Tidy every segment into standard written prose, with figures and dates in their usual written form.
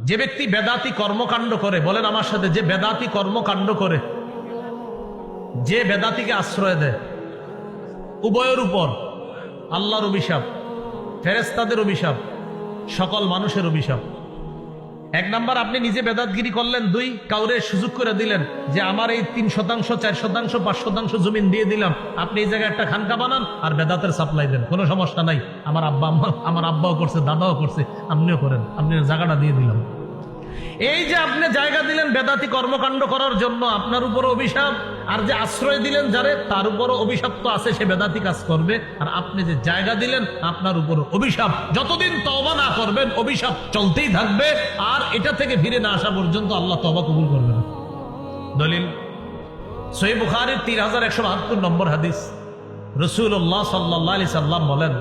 যে ব্যক্তি বেদাতি কর্মকাণ্ড করে, বলেন আমার সাথে, যে বেদাতি কর্মকাণ্ড করে, যে বেদাতিকে আশ্রয় দেয়, উভয়ের উপর আল্লাহর অভিশাপ, ফেরেশতাদের অভিশাপ, সকল মানুষের অভিশাপ। এক নাম্বার, আপনি নিজে বেদাতগিরি করলেন। দুই, কাউরে সুযোগ করে দিলেন যে আমার এই 3%, 4%, 5% জমিন দিয়ে দিলাম, আপনি এই জায়গায় একটা খানকা বানান আর বেদাতের সাপ্লাই দেন, কোনো সমস্যা নাই, আমার আব্বাও করছে, দাদাও করছে, আপনিও করেন, আপনি জায়গাটা দিয়ে দিলাম। এই যে আপনি জায়গা দিলেন বেদাতি কর্মকাণ্ড করার জন্য, আপনার উপর অভিশাপ। আর যে আশ্রয় দিলেন যারে, তার উপরও অভিশাপ তো আছে, সে বেদাতি কাজ করবে। আর আপনি যে জায়গা দিলেন, আপনার উপর অভিশাপ। যতদিন তওবা না করবেন অভিশাপ চলতেই থাকবে, আর এটা থেকে ফিরে না আসা পর্যন্ত আল্লাহ তওবা কবুল করবে না। দলিল সহিহ বুখারীর 3172 নম্বর হাদিস। রাসূলুল্লাহ সাল্লাল্লাহু আলাইহি সাল্লাম বলেন,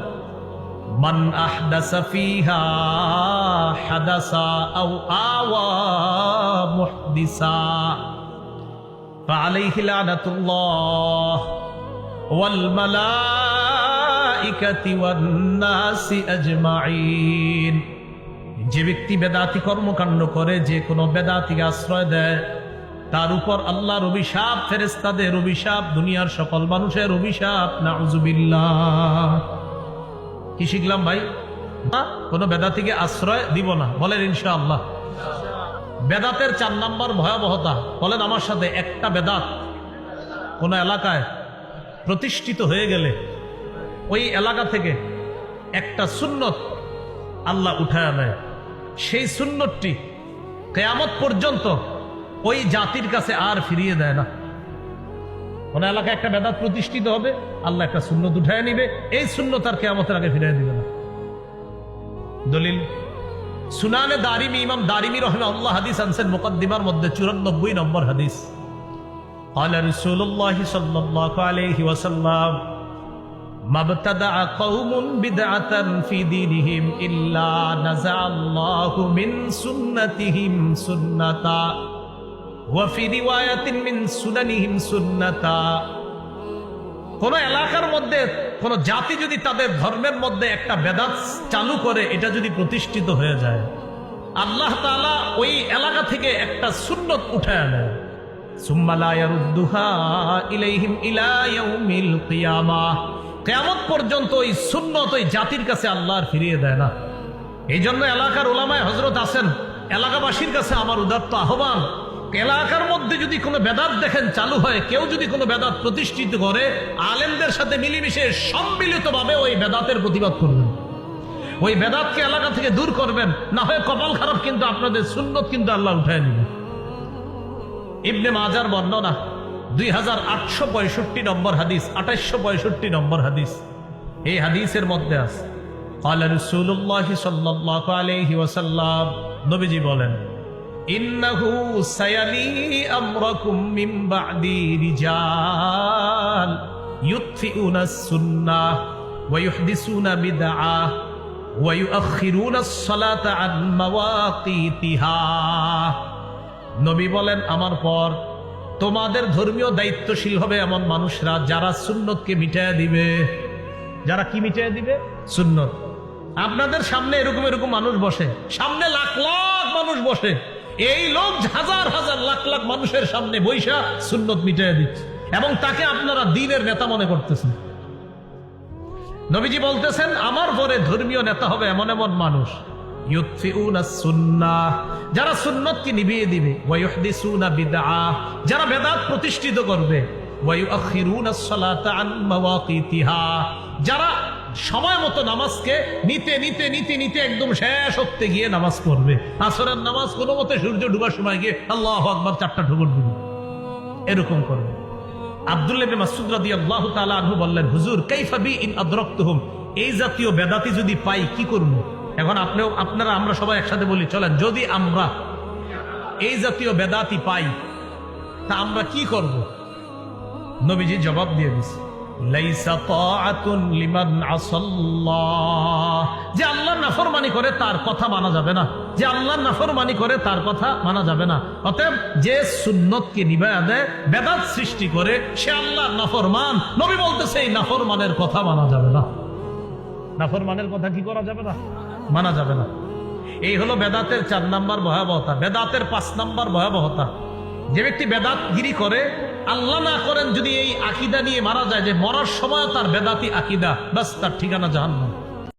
মান আহদাসা ফিহা হাদাসা আও আওয়া মুহদিসা ফাআলাইহি লানাতুল্লাহ ওয়াল মালাইকাতি ওয়ান নাসি আজমাইন। যে ব্যক্তি বেদাতি কর্মকাণ্ড করে, যে কোনো বেদাতিকে আশ্রয় দেয়, তার উপর আল্লাহর অভিশাপ, ফেরেশতাদের অভিশাপ, দুনিয়ার সকল মানুষের অভিশাপ। নাউযুবিল্লাহ। কি শিখলাম ভাই? কোন বেদাতিকে আশ্রয় দিব না, বলেন ইনশাআল্লাহ। বেদাতের 4 নাম্বার ভয়াবহতা, বলেন আমার সাথে। একটা বেদাত কোন এলাকায় প্রতিষ্ঠিত হয়ে গেলে ওই এলাকা থেকে একটা সুন্নত আল্লাহ উঠায় নেয়। সেই সুন্নতটি কিয়ামত পর্যন্ত ওই জাতির কাছে আর ফিরিয়ে দেয় না। কোন এলাকায় একটা বেদাত প্রতিষ্ঠিত হবে, আল্লাহ একটা সুন্নত উঠায় নিবে, এই সুন্নত আর কিয়ামতের আগে ফিরিয়ে দিবে না। দলিল সুনানে দারিমি, ইমাম দারিমি রাহিমাহুল্লাহ হাদিস আনছেন মুকদ্দিমার মধ্যে 94 নম্বর হাদিস। قال رسول الله صلى الله عليه وسلم ما ابتدع قوم بدعة في دينهم إلا نزع الله من سنتهم سنتا وفي رواية من سننهم سنتا। কোন এলাকার মধ্যে কোন জাতি যদি তাদের ধর্মের মধ্যে একটা বেদাত চালু করে, এটা যদি প্রতিষ্ঠিত হয়ে যায়, আল্লাহ তাআলা ওই এলাকা থেকে একটা সুন্নত উঠায় নেয়। সুম্মা লা ইয়ারুদ্দুহা ইলাইহিম ইলা ইয়াউমিল কিয়ামাহ। কিয়ামত পর্যন্ত ওই সুন্নত ওই জাতির কাছে আল্লাহ আর ফিরিয়ে দেয় না। এই জন্য এলাকার উলামায়ে হযরত আছেন, এলাকাবাসীর কাছে আমার উদাত্ত আহ্বান, এলাকার মধ্যে যদি কোনো বেদাত দেখেন চালু হয়, কেউ যদি কোনো বেদাত প্রতিষ্ঠিত করে, আলেমদের সাথে মিলেমিশে সম্মিলিতভাবে ওই বেদাতের প্রতিবাদ করবেন, ওই বেদাতকে এলাকা থেকে দূর করবেন। না হয় কপাল খারাপ, কিন্তু আপনাদের সুন্নত কিন্তু আল্লাহ উঠায় নেবেন। ইবনে মাজার বর্ণনা 2865 নম্বর হাদিস, 2865 নম্বর হাদিস। এই হাদিসের মধ্যে আছে ক্বালা রাসূলুল্লাহ সাল্লাল্লাহু আলাইহি ওয়াসাল্লাম, নবীজি বলেন, ইন্নাহু সায়ালি আমরাকুম মিন বা'দি রিজাল ইউতফিউনা সুন্নাহ ওয়া ইউহদিসুনা বিদআহ ওয়া ইউআখিরুনা আস-সালাতা আন মাওয়াকিতিহা। নবী বলেন, আমার পর তোমাদের ধর্মীয় দায়িত্বশীল হবে এমন মানুষরা, যারা সুন্নতকে মিটায়া দিবে। যারা কি মিটায়া দিবে? সুন্নত। আপনাদের সামনে এরকম এরকম মানুষ বসে, সামনে লাখ লাখ মানুষ বসে, এই লোক হাজার হাজার লাখ লাখ মানুষের সামনে বৈশা সুন্নত মিটায়া দিচ্ছে, এবং তাকে আপনারা দ্বীনের নেতা মনে করতেছেন। নবীজি বলতেছেন, আমার পরে ধর্মীয় নেতা হবে এমন এমন মানুষ, ইউতফিউনা সুন্নাহ, যারা সুন্নতকে নিভিয়ে দিবে, ওয়া ইউহদিসুনা বিদআহ, যারা বেদাত প্রতিষ্ঠিত করবে, ওয়া ইউআখিরুনা আস-সালাতা আন মাওয়াকিতিহা, যারা সময় মতো নামাজকে নিতে নিতে নিতে নিতে একদম শেষ হতে গিয়ে নামাজ পড়বে। আসরের নামাজ কোনো মতে সূর্য ডুবার সময় গিয়ে আল্লাহু আকবার 4টা ঠুকুর দিবে, এরকম করবে। আব্দুল্লাহ ইবনে মাসউদ রাদিয়াল্লাহু তাআলা আনহু বললেন, হুজুর কাইফা বি ইন আদরাকতুহুম, এই জাতীয় বেদাতি যদি পাই কি করব? এখন আপনারা আমরা সবাই একসাথে বলি, চলেন, যদি আমরা এই জাতীয় বেদাতি পাই তা আমরা কি করব? নবীজি জবাব দিয়ে দিয়েছে, লাইসা তাআতুন লিমান আসাল্লাহ, যে আল্লাহর নাফরমানি করে তার কথা মানা যাবে না, যে আল্লাহর নাফরমানি করে তার কথা মানা যাবে না। অতএব যে সুন্নতকে নিভায়া দেয়, বেদাত সৃষ্টি করে, সে আল্লাহর নাফরমান। নবী বলতেছে এই নাফরমানের কথা মানা যাবে না। নাফরমানের কথা কি করা যাবে না? মানা যাবে না। এই হলো বেদাতের 4 নাম্বার ভয়াবহতা। বেদাতের 5 নাম্বার ভয়াবহতা, যে ব্যক্তি বেদাতগিরি করে, আল্লাহ না করেন যদি এই আকীদা নিয়ে মারা যায় যে মরার সময় তার বেদাতি আকীদা, বাস তার ঠিকানা জাহান্নাম।